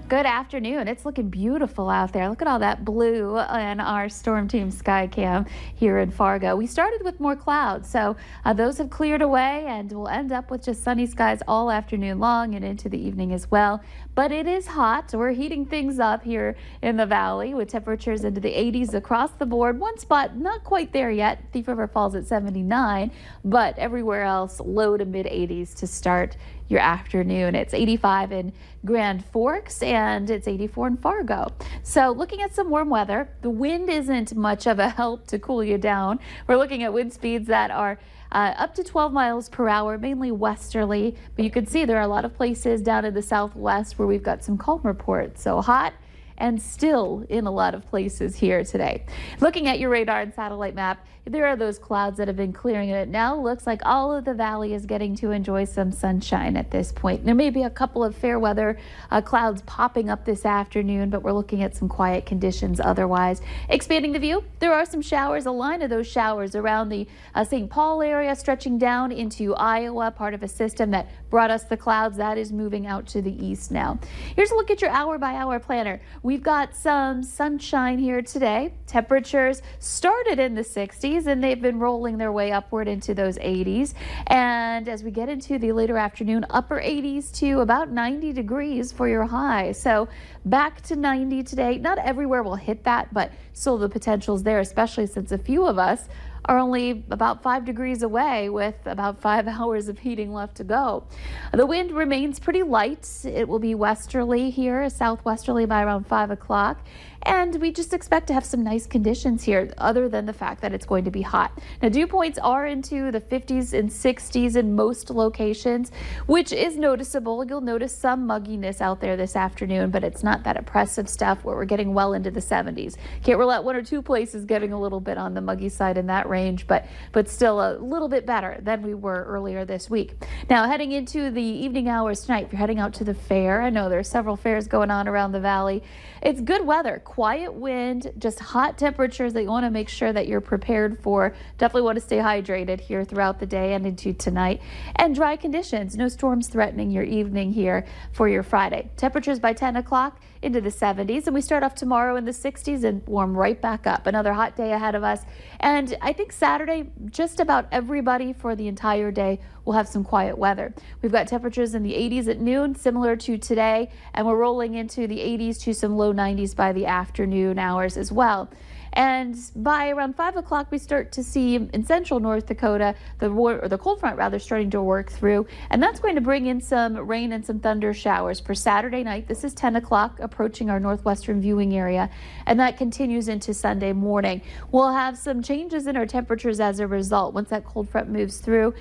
Good afternoon. It's looking beautiful out there. Look at all that blue in our Storm Team Skycam here in Fargo. We started with more clouds, so those have cleared away, and we'll end up with just sunny skies all afternoon long and into the evening as well. But it is hot. We're heating things up here in the valley with temperatures into the 80s across the board. One spot not quite there yet. Thief River Falls at 79, but everywhere else low to mid 80s to start your afternoon. It's 85 in Grand Forks and it's 84 in Fargo. So looking at some warm weather, the wind isn't much of a help to cool you down. We're looking at wind speeds that are up to 12 miles per hour, mainly westerly, but you can see there are a lot of places down in the southwest where we've got some calm reports. So hot and still in a lot of places here today. Looking at your radar and satellite map, there are those clouds that have been clearing, and it now looks like all of the valley is getting to enjoy some sunshine at this point. There may be a couple of fair weather clouds popping up this afternoon, but we're looking at some quiet conditions otherwise. Expanding the view, there are some showers, a line of those showers around the St. Paul area stretching down into Iowa, part of a system that brought us the clouds. That is moving out to the east now. Here's a look at your hour-by-hour planner. We've got some sunshine here today. Temperatures started in the 60s and they've been rolling their way upward into those 80s. And as we get into the later afternoon, upper 80s to about 90 degrees for your high. So back to 90 today. Not everywhere will hit that, but still the potential's there, especially since a few of us are only about 5 degrees away with about 5 hours of heating left to go. The wind remains pretty light. It will be westerly here, southwesterly by around 5 o'clock. And we just expect to have some nice conditions here other than the fact that it's going to be hot. Now, dew points are into the 50s and 60s in most locations, which is noticeable. You'll notice some mugginess out there this afternoon, but it's not that oppressive stuff where we're getting well into the 70s. Can't rule out one or two places getting a little bit on the muggy side in that range, but still a little bit better than we were earlier this week. Now, heading into the evening hours tonight, if you're heading out to the fair, I know there's several fairs going on around the valley. It's good weather, quiet wind, just hot temperatures that you want to make sure that you're prepared for. Definitely want to stay hydrated here throughout the day and into tonight. And dry conditions, no storms threatening your evening here for your Friday. Temperatures by 10 o'clock into the 70s, and we start off tomorrow in the 60s and warm right back up. Another hot day ahead of us. And I think Saturday, just about everybody for the entire day will have some quiet weather. We've got temperatures in the 80s at noon, similar to today, and we're rolling into the 80s to some low 90s by the afternoon hours as well. And by around 5 o'clock, we start to see in central North Dakota the cold front rather starting to work through, and that's going to bring in some rain and some thunder showers for Saturday night. This is 10 o'clock approaching our northwestern viewing area, and that continues into Sunday morning. We'll have some changes in our temperatures as a result once that cold front moves through,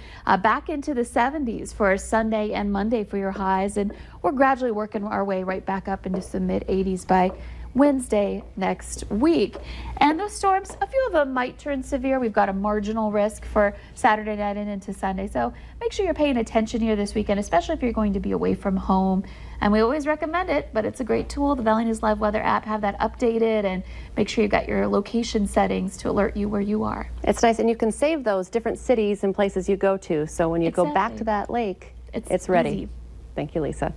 back into the 70s for Sunday and Monday for your highs, and we're gradually working our way right back up into some mid 80s by Wednesday next week. And those storms, a few of them might turn severe. We've got a marginal risk for Saturday night and into Sunday. So make sure you're paying attention here this weekend, especially if you're going to be away from home. And we always recommend it, but it's a great tool. The Valley News Live Weather app, have that updated and make sure you've got your location settings to alert you where you are. It's nice, and you can save those different cities and places you go to. So when you go back to that lake, it's ready. Easy. Thank you, Lisa.